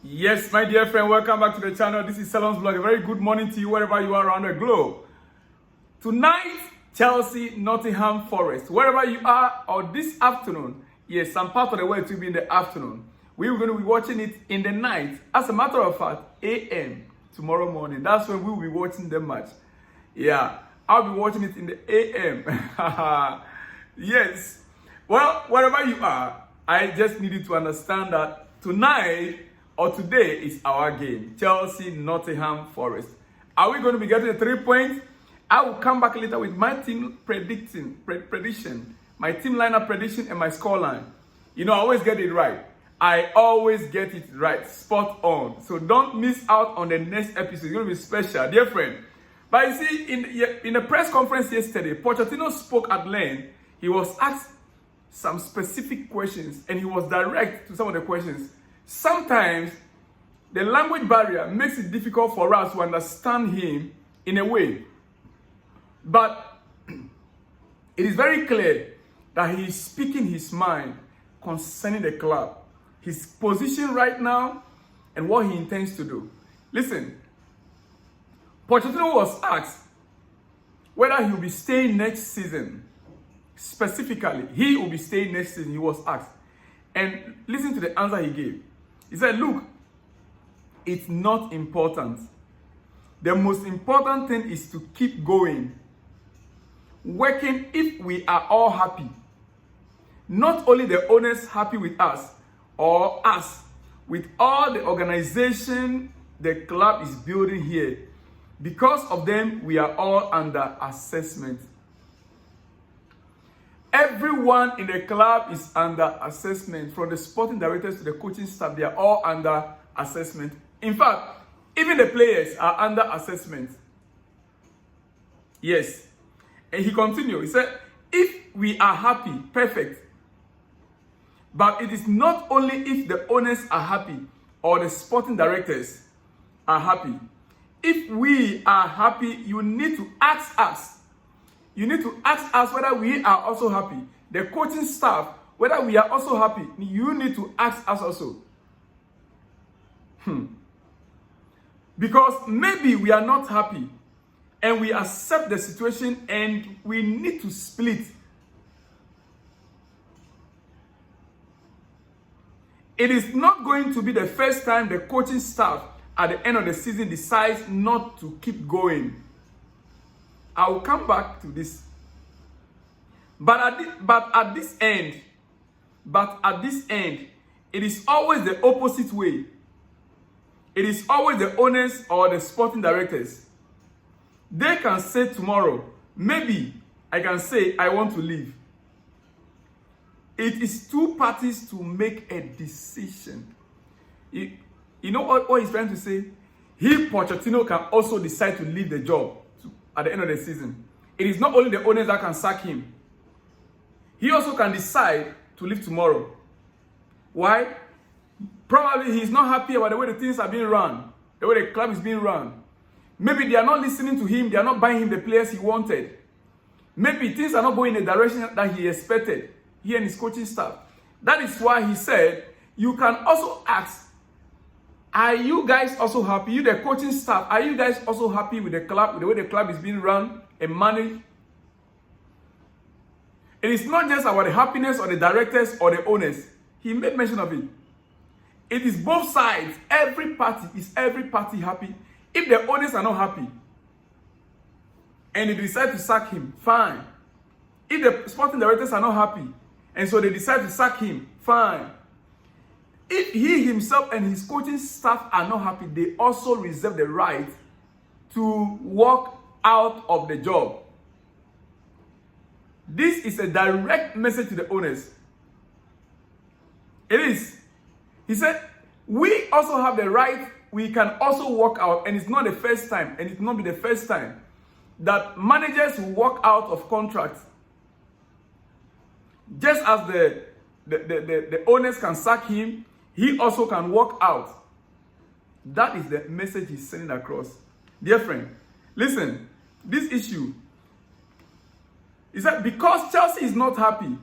Yes, my dear friend, welcome back to the channel. This is Salon's Vlog. A very good morning to you wherever you are around the globe. Tonight, Chelsea, Nottingham Forest. Wherever you are, or this afternoon, yes, some part of the world to be in the afternoon. We're going to be watching it in the night. As a matter of fact, AM tomorrow morning. That's when we will be watching the match. Yeah, I'll be watching it in the AM. Yes. Well, wherever you are, I just need you to understand that tonight or today is our game. Chelsea, Nottingham Forest. Are we going to be getting the 3 points? I will come back later with my team prediction, my team lineup prediction and my scoreline. You know, I always get it right. I always get it right, spot on. So don't miss out on the next episode. It's going to be special, dear friend. But you see, in the press conference yesterday, Pochettino spoke at length. He was asked some specific questions and he was direct to some of the questions. Sometimes the language barrier makes it difficult for us to understand him in a way. But it is very clear that he is speaking his mind concerning the club, his position right now, and what he intends to do. Listen, Pochettino was asked whether he will be staying next season. Specifically, he will be staying next season, he was asked. And listen to the answer he gave. He said, look, it's not important. The most important thing is to keep going. Working if we are all happy. Not only the owners happy with us, or us, with all the organization the club is building here. Because of them, we are all under assessment. Everyone in the club is under assessment, from the sporting directors to the coaching staff. They are all under assessment. In fact, even the players are under assessment. Yes. And he continued. He said, if we are happy, perfect. But it is not only if the owners are happy or the sporting directors are happy. If we are happy, you need to ask us. You need to ask us whether we are also happy. The coaching staff, whether we are also happy. You need to ask us also. Because maybe we are not happy and we accept the situation and we need to split. It is not going to be the first time the coaching staff at the end of the season decides not to keep going. I will come back to this. But at this end, it is always the opposite way. It is always the owners or the sporting directors. They can say tomorrow, maybe I can say I want to leave. It is two parties to make a decision. You know what he's trying to say? He, Pochettino, can also decide to leave the job at the end of the season. It is not only the owners that can sack him. He also can decide to leave tomorrow. Why? Probably he's not happy about the way the things are being run, the way the club is being run. Maybe they are not listening to him, they are not buying him the players he wanted. Maybe things are not going in the direction that he expected, he and his coaching staff. That is why he said, you can also ask, are you guys also happy? You, the coaching staff, are you guys also happy with the club, with the way the club is being run and managed? It is not just about the happiness of the directors or the owners. He made mention of it. It is both sides. Every party happy. If the owners are not happy and they decide to sack him, fine. If the sporting directors are not happy and so they decide to sack him, fine. If he himself and his coaching staff are not happy, they also reserve the right to walk out of the job. This is a direct message to the owners. It is. He said, we also have the right, we can also walk out, and it's not the first time, and it will not be the first time, that managers will walk out of contracts. Just as the owners can sack him, he also can walk out. That is the message he's sending across. Dear friend, listen, this issue is that because Chelsea is not happy,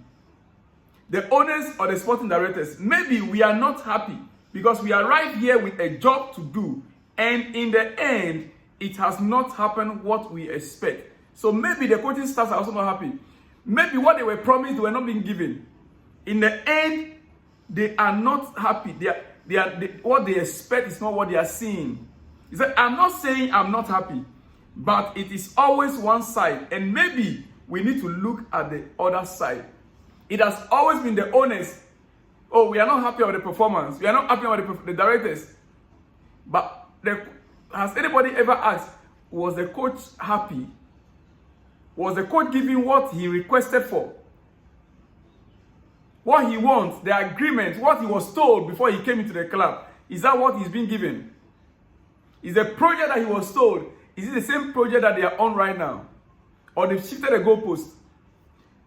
the owners or the sporting directors, maybe we are not happy because we arrived here with a job to do, and in the end, it has not happened what we expect. So maybe the coaching staffs are also not happy. Maybe what they were promised, they were not being given. In the end, they are not happy. What they expect is not what they are seeing. He said, I'm not saying I'm not happy, but it is always one side, and maybe we need to look at the other side. It has always been the owners. Oh, we are not happy with the performance. We are not happy with the directors. But has anybody ever asked, was the coach happy? Was the coach giving what he requested for? What he wants, the agreement, what he was told before he came into the club, is that what he's been given? Is the project that he was told, is it the same project that they are on right now? Or they've shifted the goalpost?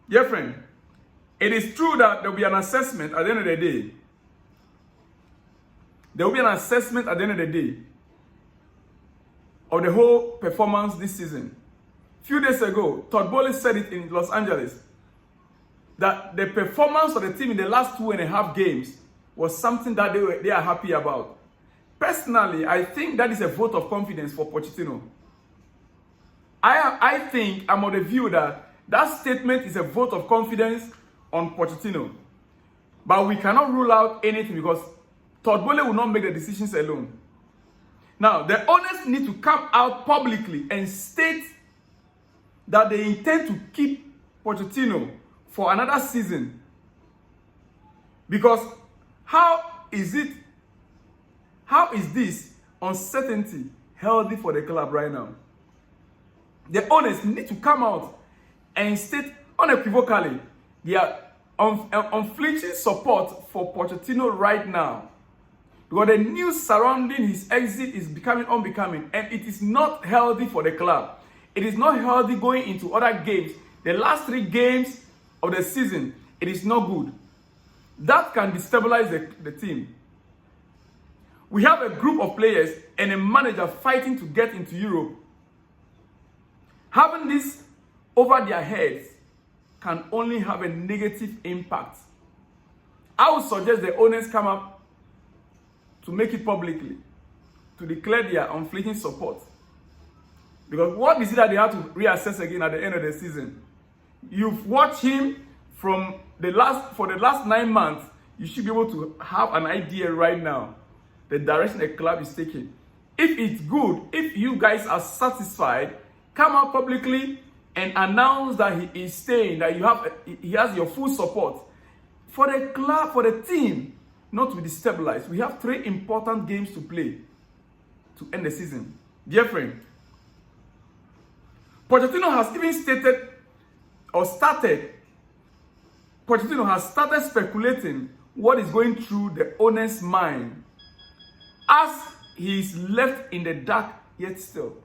Dear friend, it is true that there will be an assessment at the end of the day. There will be an assessment at the end of the day of the whole performance this season. A few days ago, Todd Bowley said it in Los Angeles, that the performance of the team in the last 2.5 games was something that they are happy about. Personally, I think that is a vote of confidence for Pochettino. I think I'm of the view that that statement is a vote of confidence on Pochettino. But we cannot rule out anything because Todd Bowley will not make the decisions alone. Now, the owners need to come out publicly and state that they intend to keep Pochettino for another season. Because how is this uncertainty healthy for the club right now? The owners need to come out and state unequivocally their unflinching support for Pochettino right now. Because the news surrounding his exit is becoming unbecoming, and it is not healthy for the club. It is not healthy going into other games. The last 3 games of the season, it is not good. That can destabilize the team. We have a group of players and a manager fighting to get into Europe. Having this over their heads can only have a negative impact. I would suggest the owners come up to make it publicly, to declare their unflinching support. Because what is it that they have to reassess again at the end of the season? You've watched him for the last 9 months. You should be able to have an idea right now the direction the club is taking. If it's good, if you guys are satisfied, come out publicly and announce that he is staying, that he has your full support. For the club, for the team, not to be destabilized. We have 3 important games to play to end the season. Dear friend, Pochettino has even started speculating what is going through the owner's mind as he is left in the dark yet still.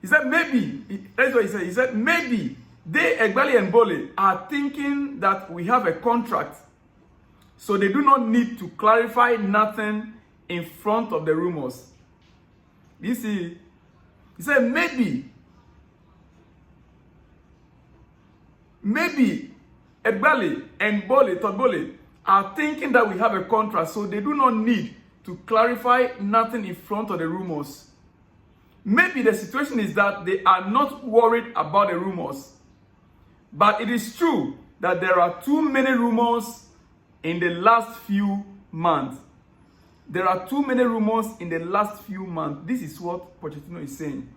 He said maybe, that's what he said. He said maybe they, Egbali and Bole, are thinking that we have a contract, so they do not need to clarify nothing in front of the rumors. You see, he said maybe Egbali and Todd Bowley are thinking that we have a contract, so they do not need to clarify nothing in front of the rumors. Maybe the situation is that they are not worried about the rumors. But it is true that there are too many rumors in the last few months. There are too many rumors in the last few months. This is what Pochettino is saying.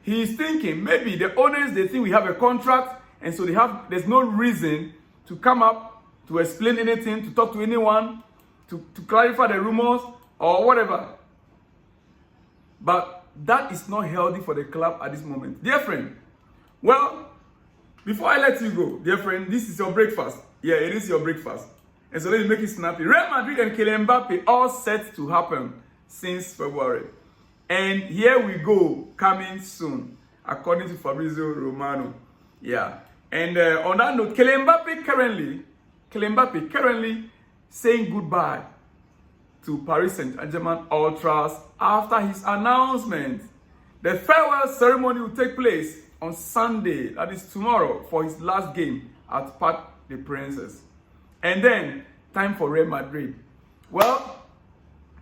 He is thinking maybe the owners, they think we have a contract, and so there's no reason to come up to explain anything, to talk to anyone, to clarify the rumors or whatever. But that is not healthy for the club at this moment. Dear friend, well, before I let you go, dear friend, this is your breakfast. Yeah, it is your breakfast. And so let me make it snappy. Real Madrid and Mbappe all set to happen since February. And here we go, coming soon, according to Fabrizio Romano. Yeah. And on that note, Mbappe currently saying goodbye to Paris Saint-Germain Ultras after his announcement. The farewell ceremony will take place on Sunday, that is tomorrow, for his last game at Parc des Princes. And then time for Real Madrid. Well,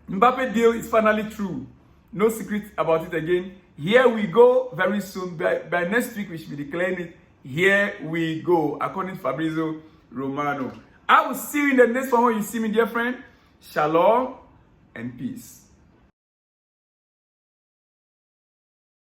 Mbappe deal is finally true. No secret about it again. Here we go very soon. By next week, we should be declaring it. Here we go, according to Fabrizio Romano. I will see you in the next one when you see me, dear friend. Shalom and peace.